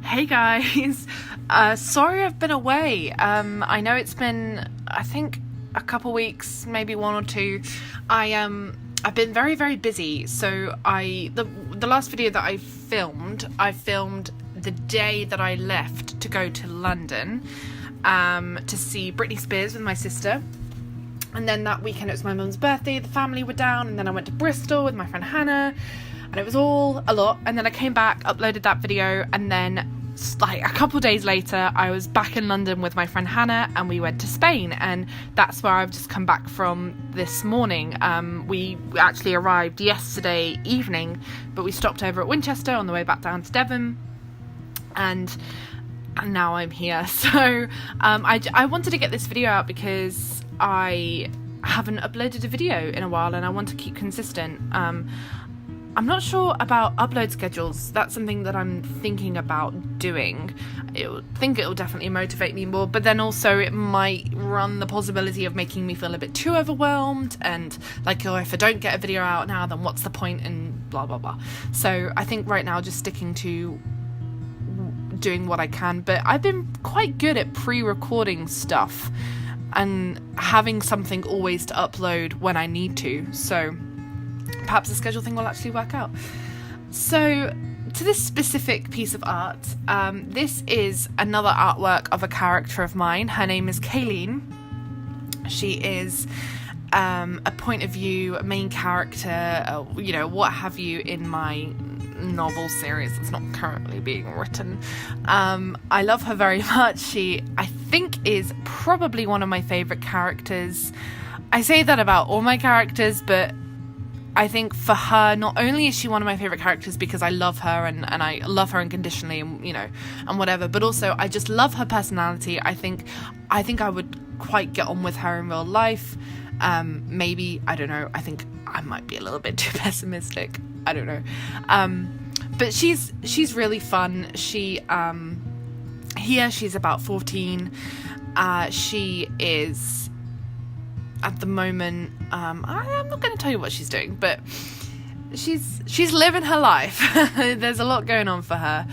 Hey guys, sorry I've been away. I know it's been, I think, a couple weeks, maybe one or two. I've been very, very busy. So the last video that I filmed the day that I left to go to London, to see Britney Spears with my sister. And then that weekend it was my mum's birthday, the family were down, and then I went to Bristol with my friend Hannah, and it was all a lot. And then I came back, uploaded that video, and then like a couple days later I was back in London with my friend Hannah, and we went to Spain, and that's where I've just come back from this morning. We actually arrived yesterday evening, but we stopped over at Winchester on the way back down to Devon, and now I'm here. So I wanted to get this video out because I haven't uploaded a video in a while and I want to keep consistent. I'm not sure about upload schedules. That's something that I'm thinking about doing. I think it'll definitely motivate me more, but then also it might run the possibility of making me feel a bit too overwhelmed, and like, oh, if I don't get a video out now, then what's the point, and blah blah blah. So I think right now just sticking to doing what I can, but I've been quite good at pre-recording stuff and having something always to upload when I need to, so perhaps the schedule thing will actually work out. So to this specific piece of art, this is another artwork of a character of mine. Her name is Caylene. She is a point of view, a main character, what have you, in my novel series that's not currently being written. I love her very much. She, I think, is probably one of my favourite characters. I say that about all my characters, but I think for her, not only is she one of my favourite characters because I love her and I love her unconditionally, and and whatever, but also I just love her personality. I think I would quite get on with her in real life. Maybe, I don't know, I think I might be a little bit too pessimistic, I don't know, but she's really fun. She Hiya, she's about 14. She is, at the moment, I'm not going to tell you what she's doing, but she's living her life. There's a lot going on for her,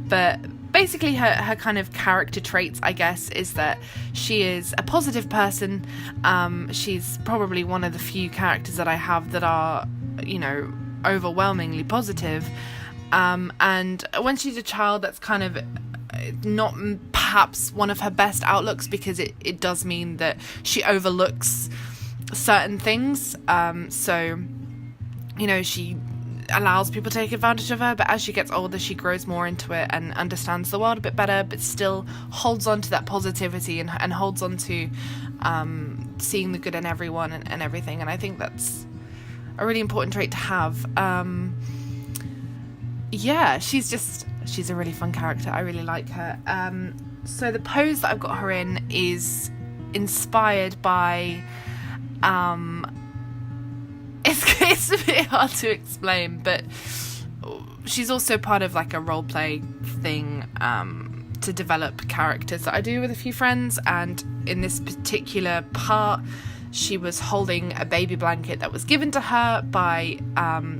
but basically her kind of character traits, I guess, is that she is a positive person. She's probably one of the few characters that I have that are, overwhelmingly positive, and when she's a child, that's kind of not perhaps one of her best outlooks, because it does mean that she overlooks certain things, so she allows people to take advantage of her, but as she gets older she grows more into it and understands the world a bit better, but still holds on to that positivity and holds on to seeing the good in everyone and everything, and I think that's a really important trait to have. She's a really fun character. I really like her. So the pose that I've got her in is inspired by, it's a bit hard to explain, but she's also part of like a role play thing to develop characters that I do with a few friends, and in this particular part she was holding a baby blanket that was given to her by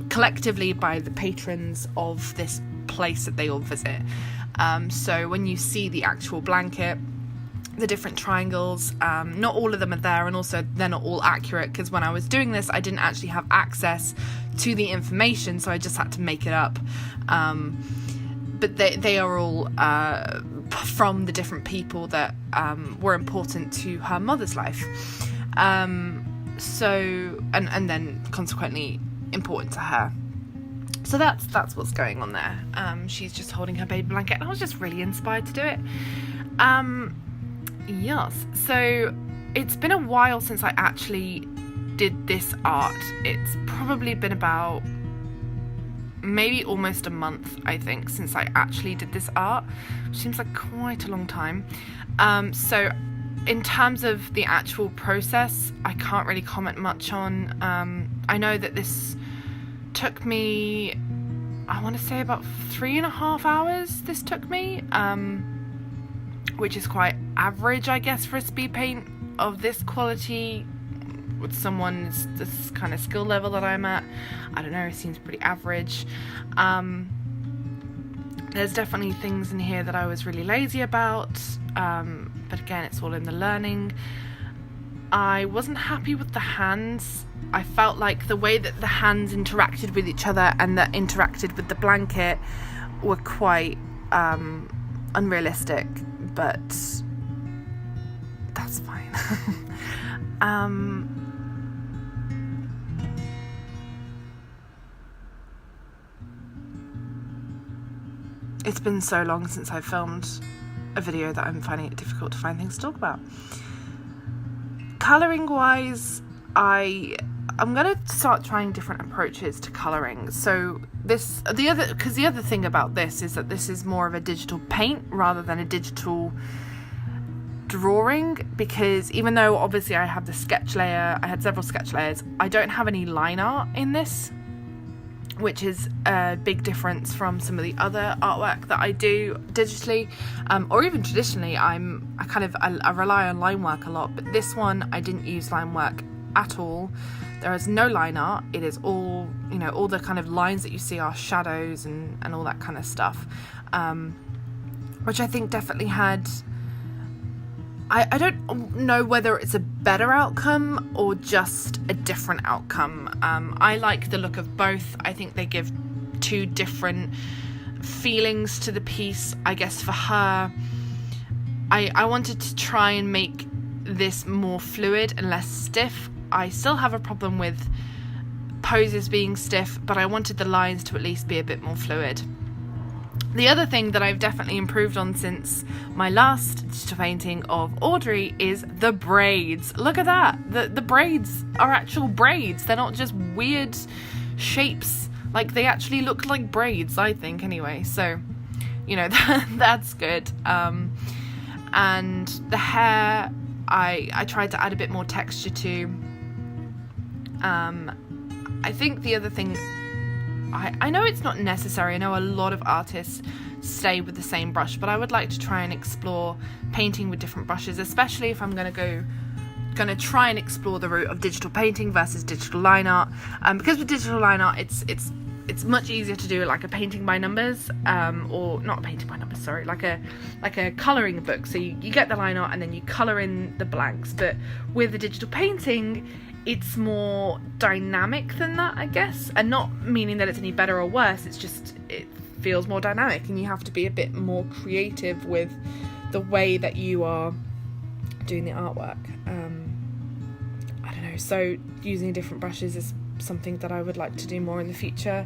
collectively by the patrons of this place that they all visit. So when you see the actual blanket, the different triangles, not all of them are there, and also they're not all accurate, because when I was doing this I didn't actually have access to the information, so I just had to make it up, but they are all from the different people that were important to her mother's life, so and then consequently important to her. So that's what's going on there. She's just holding her baby blanket, and I was just really inspired to do it. Yes, so it's been a while since I actually did this art. It's probably been about maybe almost a month, I think, since I actually did this art, which seems like quite a long time. So in terms of the actual process, I can't really comment much on. I know that this took me, I want to say about 3.5 hours this took me, which is quite average, I guess, for a speed paint of this quality with someone's this kind of skill level that I'm at. I don't know, it seems pretty average. There's definitely things in here that I was really lazy about, but again, it's all in the learning. I wasn't happy with the hands. I felt like the way that the hands interacted with each other and that interacted with the blanket were quite unrealistic, but that's fine. It's been so long since I filmed a video that I'm finding it difficult to find things to talk about. Colouring wise, I'm gonna start trying different approaches to colouring. So the other thing about this is that this is more of a digital paint rather than a digital drawing, because even though obviously I have the sketch layer, I had several sketch layers, I don't have any line art in this, which is a big difference from some of the other artwork that I do digitally, or even traditionally. I rely on line work a lot, but this one I didn't use line work at all. There is no line art. It is all, all the kind of lines that you see are shadows and all that kind of stuff, which I think definitely had, I don't know whether it's a better outcome or just a different outcome. I like the look of both. I think they give two different feelings to the piece. I guess for her, I wanted to try and make this more fluid and less stiff. I still have a problem with poses being stiff, but I wanted the lines to at least be a bit more fluid. The other thing that I've definitely improved on since my last digital painting of Audrey is the braids. Look at that. The braids are actual braids. They're not just weird shapes. Like, they actually look like braids, I think, anyway. So, that's good. And the hair, I tried to add a bit more texture to. I think the other thing, I know it's not necessary. I know a lot of artists stay with the same brush, but I would like to try and explore painting with different brushes, especially if I'm going to try and explore the route of digital painting versus digital line art. Because with digital line art, it's much easier to do like a painting by numbers, or not a painting by numbers, sorry, like a colouring book. So you get the line art and then you colour in the blanks. But with the digital painting, it's more dynamic than that, I guess, and not meaning that it's any better or worse. It's just, it feels more dynamic, and you have to be a bit more creative with the way that you are doing the artwork. I don't know, so using different brushes is something that I would like to do more in the future.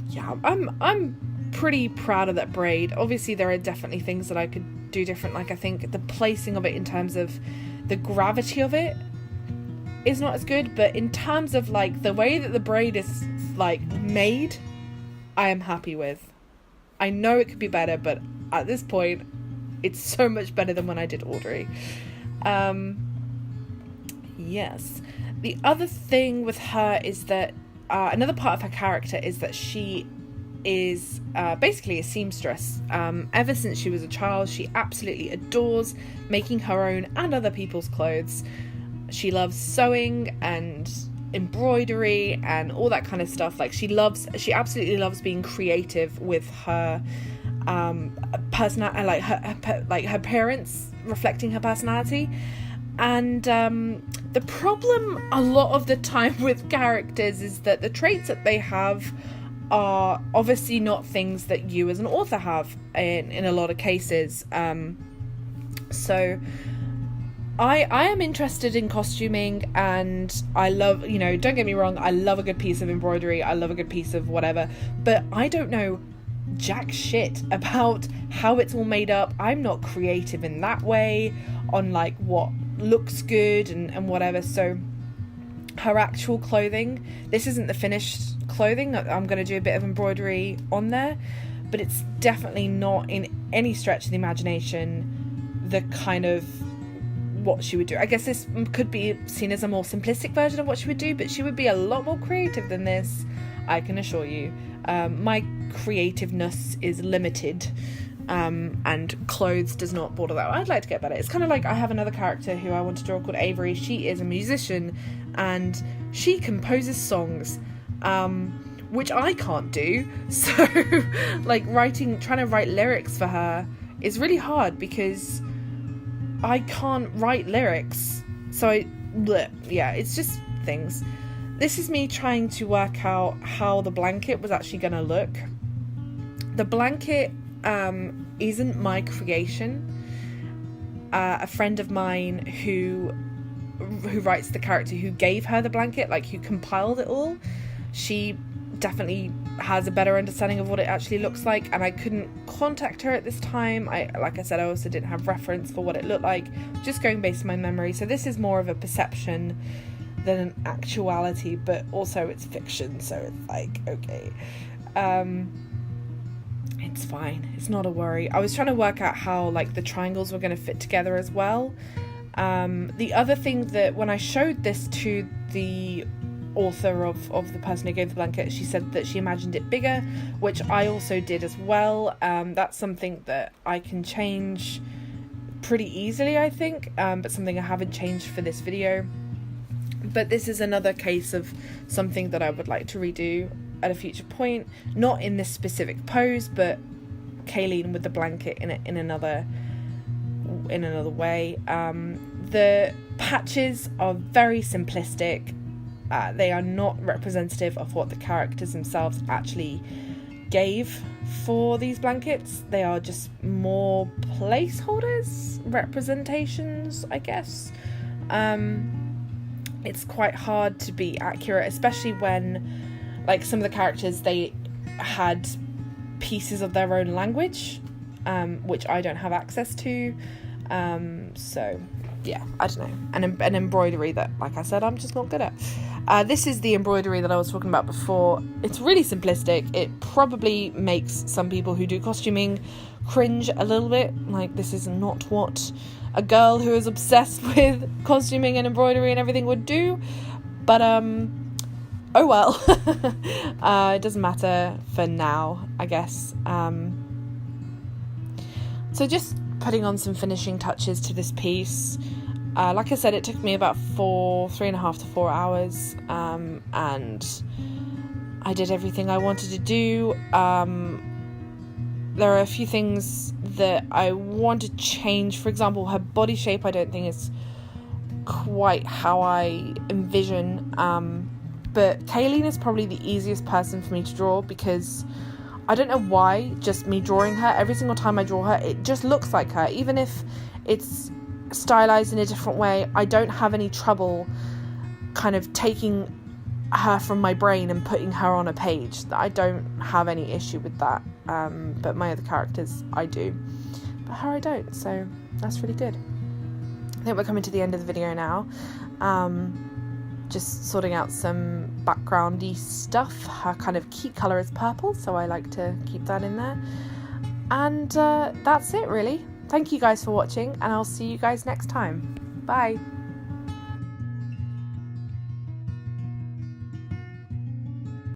Yeah, I'm pretty proud of that braid. Obviously there are definitely things that I could do different, like I think the placing of it in terms of the gravity of it is not as good, but in terms of like the way that the braid is like made, I am happy with. I know it could be better, but at this point it's so much better than when I did Audrey. Yes. The other thing with her is that another part of her character is that she is basically a seamstress. Ever since she was a child, she absolutely adores making her own and other people's clothes. She loves sewing and embroidery and all that kind of stuff. Like she absolutely loves being creative with her personality, like her parents reflecting her personality. And the problem a lot of the time with characters is that the traits that they have are obviously not things that you as an author have in a lot of cases. So I am interested in costuming, and I love, don't get me wrong, I love a good piece of embroidery, I love a good piece of whatever, but I don't know jack shit about how it's all made up. I'm not creative in that way on like what looks good and whatever. So her actual clothing, this isn't the finished clothing. I'm going to do a bit of embroidery on there, but it's definitely not in any stretch of the imagination the kind of what she would do. I guess this could be seen as a more simplistic version of what she would do, but she would be a lot more creative than this, I can assure you. My creativeness is limited, and clothes does not border that. I'd like to get better. It's kind of like I have another character who I want to draw called Avery. She is a musician and she composes songs, which I can't do. So like trying to write lyrics for her is really hard because I can't write lyrics. So it's just things. This is me trying to work out how the blanket was actually going to look. The blanket isn't my creation. A friend of mine who writes the character, who gave her the blanket, like who compiled it all, she definitely has a better understanding of what it actually looks like, and I couldn't contact her at this time. Like I said, I also didn't have reference for what it looked like, just going based on my memory. So this is more of a perception than an actuality, but also it's fiction, so it's like, okay, it's fine, it's not a worry. I was trying to work out how like the triangles were going to fit together as well. The other thing that when I showed this to the author of the person who gave the blanket, she said that she imagined it bigger, which I also did as well. That's something that I can change pretty easily, I think, but something I haven't changed for this video. But this is another case of something that I would like to redo at a future point, not in this specific pose, but Caylene with the blanket in another way. The patches are very simplistic. They are not representative of what the characters themselves actually gave for these blankets. They are just more placeholders, representations, I guess. It's quite hard to be accurate, especially when, like, some of the characters, they had pieces of their own language, which I don't have access to. So yeah, I don't know. An embroidery that, like I said, I'm just not good at. This is the embroidery that I was talking about before. It's really simplistic. It probably makes some people who do costuming cringe a little bit. Like, this is not what a girl who is obsessed with costuming and embroidery and everything would do. But, oh well. It doesn't matter for now, I guess. So just putting on some finishing touches to this piece. Like I said, it took me about 3.5 to 4 hours, and I did everything I wanted to do. There are a few things that I want to change. For example, her body shape I don't think is quite how I envision, but Caylene is probably the easiest person for me to draw, because I don't know why, just me drawing her, every single time I draw her, it just looks like her. Even if it's stylized in a different way, I don't have any trouble kind of taking her from my brain and putting her on a page. I don't have any issue with that, but my other characters I do, but her I don't, so that's really good. I think we're coming to the end of the video now. Just sorting out some backgroundy stuff. Her kind of key colour is purple, so I like to keep that in there. And that's it, really. Thank you guys for watching, and I'll see you guys next time. Bye.